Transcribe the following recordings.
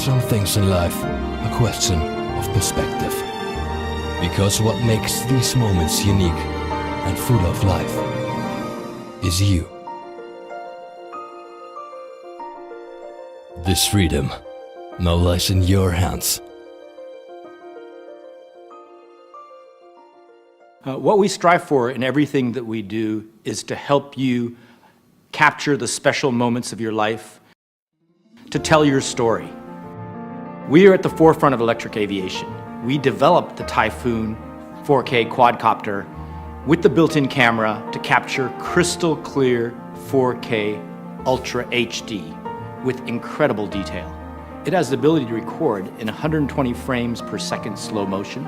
some things in life a question of perspective. Because what makes these moments unique and full of life is you. This freedom now lies in your hands. What we strive for in everything that we do is to help you capture the special moments of your life, to tell your story. We are at the forefront of electric aviation. We developed the Typhoon 4K quadcopter with the built-in camera to capture crystal clear 4K Ultra HD with incredible detail. It has the ability to record in 120 frames per second slow motion,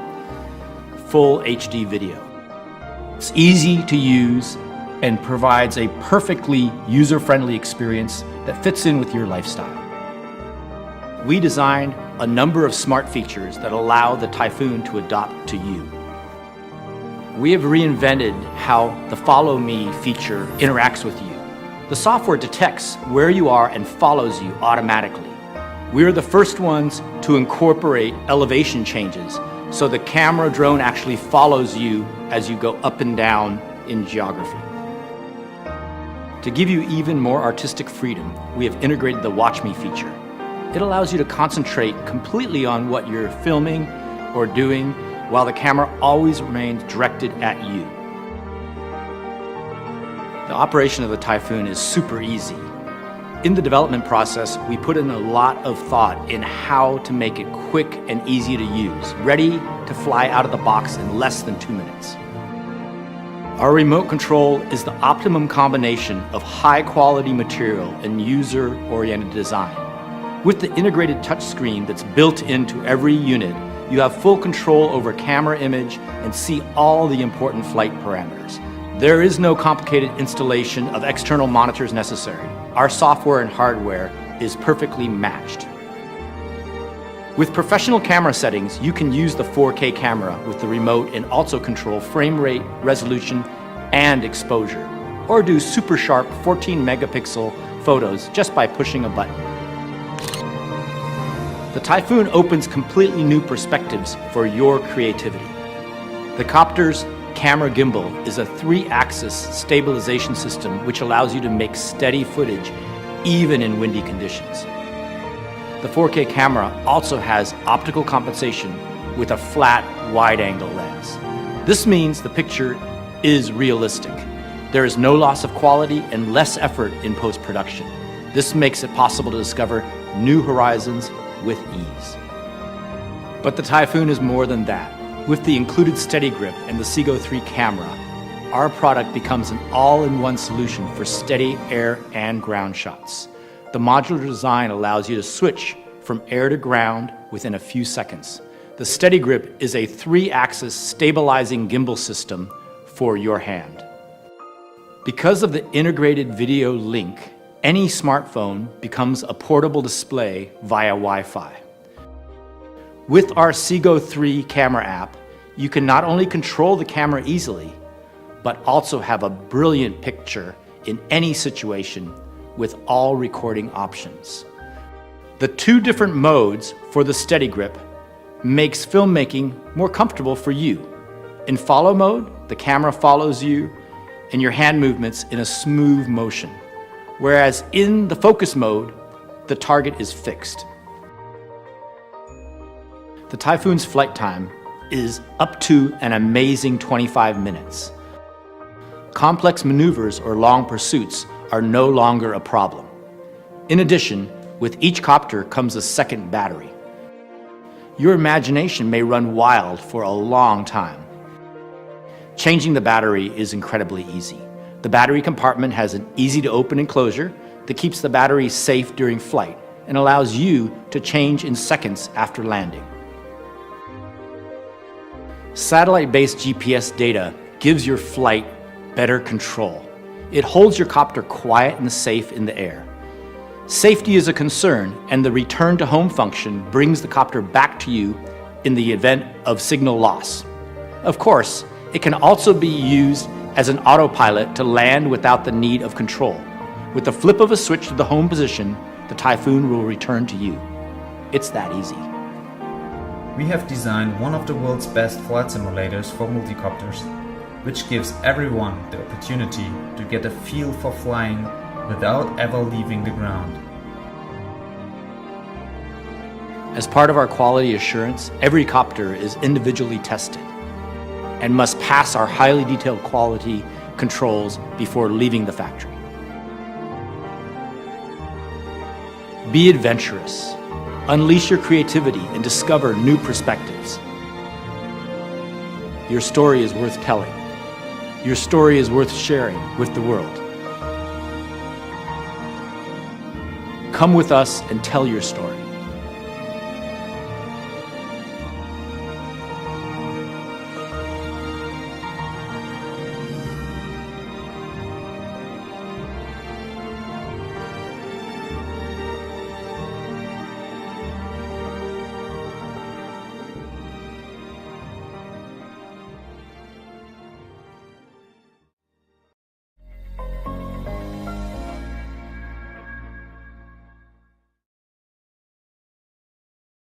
full HD video. It's easy to use and provides a perfectly user-friendly experience that fits in with your lifestyle. We designed a number of smart features that allow the Typhoon to adapt to you. We have reinvented how the Follow Me feature interacts with you. The software detects where you are and follows you automatically. We are the first ones to incorporate elevation changes, so the camera drone actually follows you as you go up and down in geography. To give you even more artistic freedom, we have integrated the Watch Me feature. It allows you to concentrate completely on what you're filming or doing while the camera always remains directed at you. The operation of the Typhoon is super easy. In the development process, we put in a lot of thought in how to make it quick and easy to use, ready to fly out of the box in less than 2 minutes. Our remote control is the optimum combination of high-quality material and user-oriented design. With the integrated touchscreen that's built into every unit, you have full control over camera image and see all the important flight parameters. There is no complicated installation of external monitors necessary. Our software and hardware is perfectly matched. With professional camera settings, you can use the 4K camera with the remote and also control frame rate, resolution, and exposure, or do super sharp 14 megapixel photos just by pushing a button. The Typhoon opens completely new perspectives for your creativity. The copter's camera gimbal is a 3-axis stabilization system which allows you to make steady footage even in windy conditions. The 4K camera also has optical compensation with a flat, wide-angle lens. This means the picture is realistic. There is no loss of quality and less effort in post-production. This makes it possible to discover new horizons with ease. But the Typhoon is more than that. With the included steady grip and the Seago 3 camera, our product becomes an all-in-one solution for steady air and ground shots. The modular design allows you to switch from air to ground within a few seconds. The steady grip is a 3-axis stabilizing gimbal system for your hand. Because of the integrated video link, any smartphone becomes a portable display via Wi-Fi. With our Seago 3 camera app, you can not only control the camera easily, but also have a brilliant picture in any situation with all recording options. The 2 different modes for the steady grip makes filmmaking more comfortable for you. In follow mode, the camera follows you and your hand movements in a smooth motion, whereas in the focus mode, the target is fixed. The Typhoon's flight time is up to an amazing 25 minutes. Complex maneuvers or long pursuits are no longer a problem. In addition, with each copter comes a second battery. Your imagination may run wild for a long time. Changing the battery is incredibly easy. The battery compartment has an easy-to-open enclosure that keeps the battery safe during flight and allows you to change in seconds after landing. Satellite-based GPS data gives your flight better control. It holds your copter quiet and safe in the air. Safety is a concern, and the return to home function brings the copter back to you in the event of signal loss. Of course, it can also be used as an autopilot to land without the need of control. With the flip of a switch to the home position, the Typhoon will return to you. It's that easy. We have designed one of the world's best flight simulators for multicopters, which gives everyone the opportunity to get a feel for flying without ever leaving the ground. As part of our quality assurance, every copter is individually tested and must pass our highly detailed quality controls before leaving the factory. Be adventurous. Unleash your creativity and discover new perspectives. Your story is worth telling. Your story is worth sharing with the world. Come with us and tell your story.